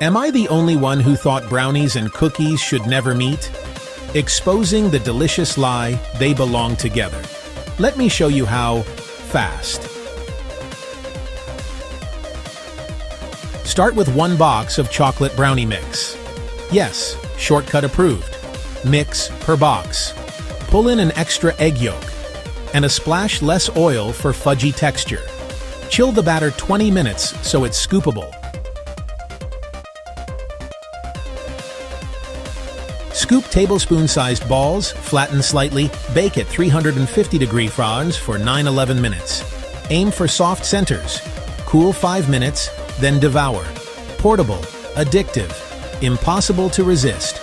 Am I the only one who thought brownies and cookies should never meet? Exposing the delicious lie, they belong together. Let me show you how fast. Start with 1 box of chocolate brownie mix. Yes, shortcut approved. Mix per box. Pull in an extra egg yolk and a splash less oil for fudgy texture. Chill the batter 20 minutes so it's scoopable. Scoop tablespoon-sized balls, flatten slightly, bake at 350-degree Fahrenheit for 9–11 minutes. Aim for soft centers. Cool 5 minutes, then devour. Portable, addictive, impossible to resist.